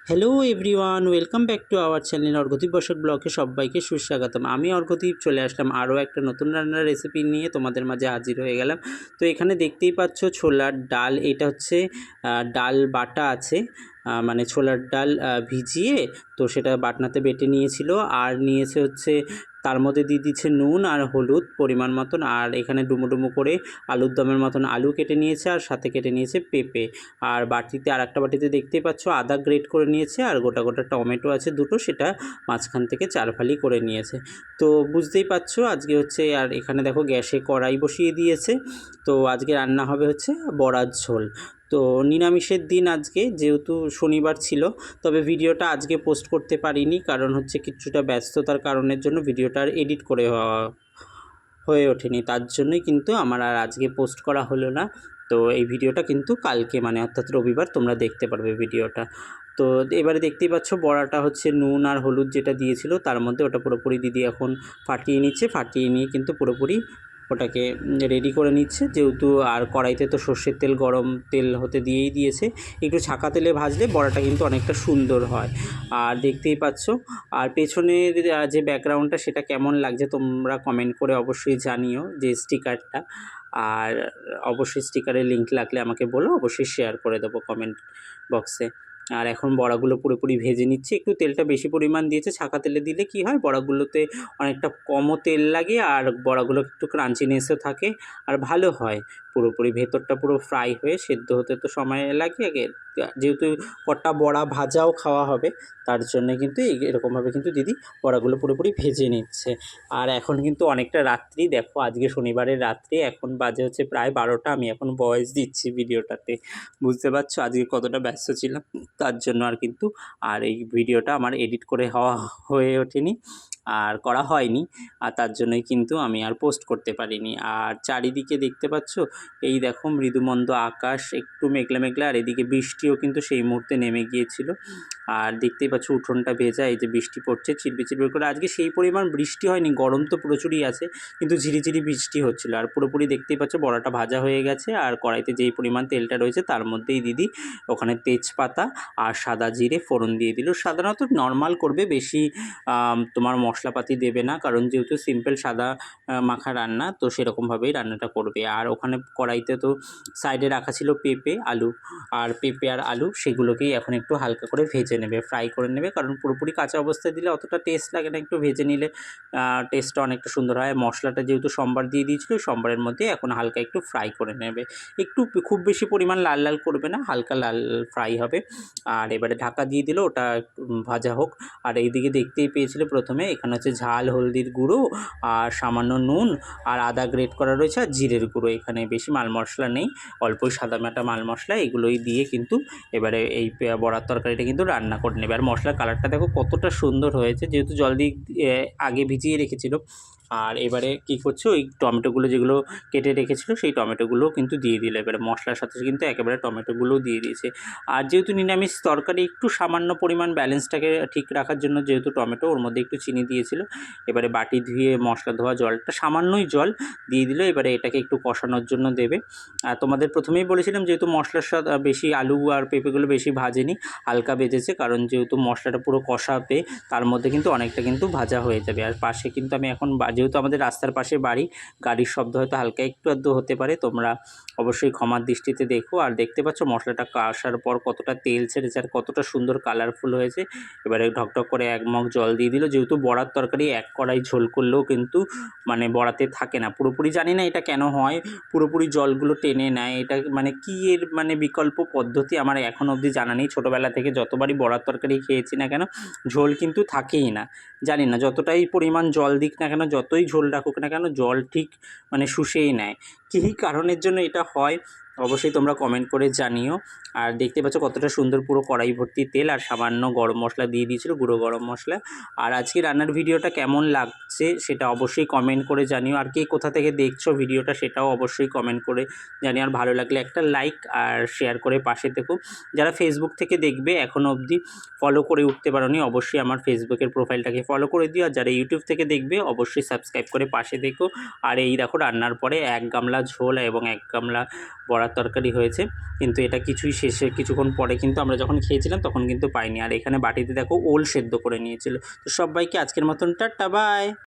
Hello everyone, welcome back to our channel Arghadeep Basak ব্লগে সবাইকে সুস্বাগতম। আমি অর্ঘদীপ চলে আসলাম আরও একটা নতুন রান্নার রেসিপি নিয়ে তোমাদের মাঝে হাজির হয়ে গেলাম। তো এখানে দেখতেই পাচ্ছ ছোলার ডাল, এটা হচ্ছে ডাল বাটা আছে, মানে ছোলার ডাল ভিজিয়ে তো সেটা বাটনাতে বেটে নিয়েছিল, আর নিয়েছে হচ্ছে তার মধ্যে দিয়ে দিচ্ছে নুন আর হলুদ পরিমাণ মতন, আর এখানে ডুমো ডুমো করে আলুর দমের মতন আলু কেটে নিয়েছে, আর সাথে কেটে নিয়েছে পেঁপে। আর বাটিতে আর একটা বাটিতে দেখতেই পাচ্ছ আদা গ্রেট করে নিয়েছে, আর গোটা গোটা টমেটো আছে দুটো, সেটা মাঝখান থেকে চার ফালি করে নিয়েছে। তো বুঝতেই পারছো আজকে হচ্ছে, আর এখানে দেখো গ্যাসে কড়াই বসিয়ে দিয়েছে। তো আজকে রান্না হবে হচ্ছে বড়ার ঝোল। তো নিরামিষের দিন আজকে, যেহেতু শনিবার ছিল, তবে ভিডিওটা আজকে পোস্ট করতে পারিনি, কারণ হচ্ছে কিছুটা ব্যস্ততার কারণের জন্য ভিডিওটা আর এডিট করে হয়ে ওঠেনি, তার জন্যই কিন্তু আমার আর আজকে পোস্ট করা হলো না। তো এই ভিডিওটা কিন্তু কালকে, মানে অর্থাৎ রবিবার তোমরা দেখতে পারবে ভিডিওটা। তো এবারে দেখতেই পাচ্ছ বড়াটা হচ্ছে নুন আর হলুদ যেটা দিয়েছিল তার মধ্যে ওটা পুরোপুরি দিদি এখন ফাটিয়ে নিচ্ছে, ফাটিয়ে নিয়ে কিন্তু পুরোপুরি ওটাকে রেডি করে নিচ্ছে। যেহেতু আর কড়াইতে তো সর্ষের তেল, গরম তেল হতে দিয়েই দিয়েছে, একটু ছাকা তেলে ভাজলে বড়াটা কিন্তু অনেকটা সুন্দর হয়। আর দেখতেই পাচ্ছ, আর পেছনের যে ব্যাকগ্রাউন্ডটা সেটা কেমন লাগছে তোমরা কমেন্ট করে অবশ্যই জানিও, যে স্টিকারটা। আর অবশ্যই স্টিকারের লিঙ্ক লাগলে আমাকে বলো, অবশ্যই শেয়ার করে দেবো কমেন্ট বক্সে। আর এখন বড়াগুলো পুরোপুরি ভেজে নিচ্ছি, একটু তেলটা বেশি পরিমাণ দিয়েছে, ছাকা তেলে দিলে কি হয় বড়াগুলোতে অনেকটা কমও তেল লাগে, আর বড়াগুলো একটু ক্রাঞ্চিনেসও থাকে, আর ভালো হয়। পুরোপুরি ভেতরটা পুরো ফ্রাই হয়ে সেদ্ধ হতে তো সময় লাগে আগে, যেহেতু কটা বড়া ভাজাও খাওয়া হবে, তার জন্য কিন্তু এরকমভাবে কিন্তু দিদি বড়াগুলো পুরোপুরি ভেজে নিচ্ছে। আর এখন কিন্তু অনেকটা রাত্রি, দেখো আজকে শনিবারের রাত্রি, এখন বাজে হচ্ছে প্রায় 12টা, আমি এখন ভয়েস দিচ্ছি ভিডিওটাতে। বুঝতে পারছো আজকে কতটা ব্যস্ত ছিলাম, তার জন্য আর কিন্তু আর এই ভিডিওটা আমার এডিট করে হয়ে ওঠেনি, আর করা হয়নি, আর তার জন্যই কিন্তু আমি আর পোস্ট করতে পারিনি। আর চারিদিকে দেখতে পাচ্ছ, এই দেখো মৃদুমন্দ আকাশ, একটু মেঘলা মেঘলা, আর এদিকে বৃষ্টিও কিন্তু সেই মুহূর্তে নেমে গিয়েছিল। আর দেখতেই পাচ্ছ উঠোনটা ভেজা, এই যে বৃষ্টি পড়ছে চিরবির চিরবির করে। আজকে সেই পরিমাণ বৃষ্টি হয়নি, গরম তো প্রচুরই আছে, কিন্তু ঝিরিঝিরি বৃষ্টি হচ্ছিল। আর পুরোপুরি দেখতেই পাচ্ছ বড়াটা ভাজা হয়ে গেছে, আর কড়াইতে যেই পরিমাণ তেলটা রয়েছে তার মধ্যেই দিদি ওখানে তেজপাতা আর সাদা জিরে ফোড়ন দিয়ে দিল। সাধারণত নর্মাল করবে, বেশি তোমার মশলাপাতি দেবে না, কারণ যেহেতু সিম্পল সাদা মাখা রান্না, তো সেরকমভাবেই রান্নাটা করবে। আর ওখানে কড়াইতে তো সাইডে রাখা ছিল পেঁপে আলু, আর পেঁপে আর আলু সেগুলোকেই এখন একটু হালকা করে ভেজে নেবে, ফ্রাই করে নেবে, কারণ পুরোপুরি কাঁচা অবস্থায় দিলে অতটা টেস্ট লাগে না, একটু ভেজে নিলে টেস্টটা অনেকটা সুন্দর হয়। মশলাটা যেহেতু সোমবার দিয়ে দিয়েছিল, সোমবারের মধ্যে এখন হালকা একটু ফ্রাই করে নেবে, একটু খুব বেশি পরিমাণ লাল লাল করবে না, হালকা লাল ফ্রাই হবে। আর এবারে ঢাকা দিয়ে দিল, ওটা ভাজা হোক। আর এইদিকে দেখতেই পেয়েছিল প্রথমে, এখানে হচ্ছে ঝাল হলদির গুঁড়ো আর সামান্য নুন আর আদা গ্রেট করা রয়েছে, আর জিরের গুঁড়ো, এখানে বেশি মাল মশলা নেই, অল্পই সাদামাটা মাল মশলা, এগুলোই দিয়ে কিন্তু এবারে এই বড়ার তরকারিটা কিন্তু রান্না করে নেবে। আর মশলার কালারটা দেখো কতটা সুন্দর হয়েছে, যেহেতু জল দিয়ে আগে ভিজিয়ে রেখেছিল। আর এবারে কি করছো, ওই টমেটোগুলো যেগুলো কেটে রেখেছিল সেই টমেটোগুলোও কিন্তু দিয়ে দিল, এবারে মশলার সাথে কিন্তু একেবারে টমেটোগুলোও দিয়ে দিয়েছে। আর যেহেতু নিরামিষ তরকারি, একটু সামান্য পরিমাণ ব্যালেন্সটাকে ঠিক রাখার জন্য, যেহেতু টমেটো, ওর মধ্যে একটু চিনি দিয়েছিল, এবারে বাটি ধুয়ে মশলা ধোয়া জলটা, সামান্যই জল দিয়ে দিল, এবারে এটাকে একটু কষানোর জন্য দেবে। আর তোমাদের প্রথমেই বলেছিলাম, যেহেতু মশলার স্বাদ বেশি, আলু আর পেঁপেগুলো বেশি ভাজেনি, হালকা ভেজেছে, কারণ যেহেতু মশলাটা পুরো কষাবে তার মধ্যে কিন্তু অনেকটা কিন্তু ভাজা হয়ে যাবে। আর পাশে কিন্তু আমি এখন, যেহেতু আমাদের রাস্তার পাশে বাড়ি, গাড়ির শব্দ হয়তো হালকা একটু আধটু হতে পারে, তোমরা অবশ্যই ক্ষমার দৃষ্টিতে দেখো। আর দেখতে পাচ্ছ মশলাটা কষার পর কতটা তেল ছেড়েছে আর কতটা সুন্দর কালারফুল হয়েছে। এবারে ঢকঢক করে 1 মগ জল দিয়ে দিল, যেহেতু বড়ার তরকারি 1 কড়াই ঝোল করলেও কিন্তু মানে বড়াতে থাকে না পুরোপুরি, জানি না এটা কেন হয়, পুরোপুরি জলগুলো টেনে নেয়, এটা মানে কি এর মানে বিকল্প পদ্ধতি আমার এখনও অবধি জানা নেই। ছোটোবেলা থেকে যতবারই বড়ার তরকারি খেয়েছি না কেন, ঝোল কিন্তু থাকেই না, জানি না, যতটাই পরিমাণ জল দিক না কেন, যতই ঝোল রাখুক না কেন, জল ঠিক মানে শুষেই নেয়। কী কারণের জন্য এটা হয় অবশ্যই তোমরা কমেন্ট করে জানিও। আর দেখতে পাচ্ছ কতটা সুন্দর পুরো কড়াই ভর্তি তেল, আর সামান্য গরম মশলা দিয়ে দিয়েছিল, গুঁড়ো গরম মশলা। আর আজকে রান্নার ভিডিওটা কেমন লাগছে সেটা অবশ্যই কমেন্ট করে জানিও, আর কে কোথা থেকে দেখছো ভিডিওটা সেটাও অবশ্যই কমেন্ট করে জানিও। আর ভালো লাগলে একটা লাইক আর শেয়ার করে পাশে থেকো। যারা ফেসবুক থেকে দেখবে এখনও অবধি ফলো করে উঠতে পারোনি, অবশ্যই আমার ফেসবুকের প্রোফাইলটাকে ফলো করে দিও। আর যারা ইউটিউব থেকে দেখবে অবশ্যই সাবস্ক্রাইব করে পাশে দেখো। আর এই দেখো রান্নার পরে 1 গামলা ঝোল এবং 1 গামলা বড়া তরকারি হয়েছে, কিন্তু এটা কিছুই শেষে কিছুক্ষণ পরে কিন্তু আমরা যখন খেয়েছিলাম তখন কিন্তু পাইনি। আর এখানে বাটিতে দেখো ওল সেদ্ধ করে নিয়েছিল। তো সবাইকে আজকের মতন টাটা বাই।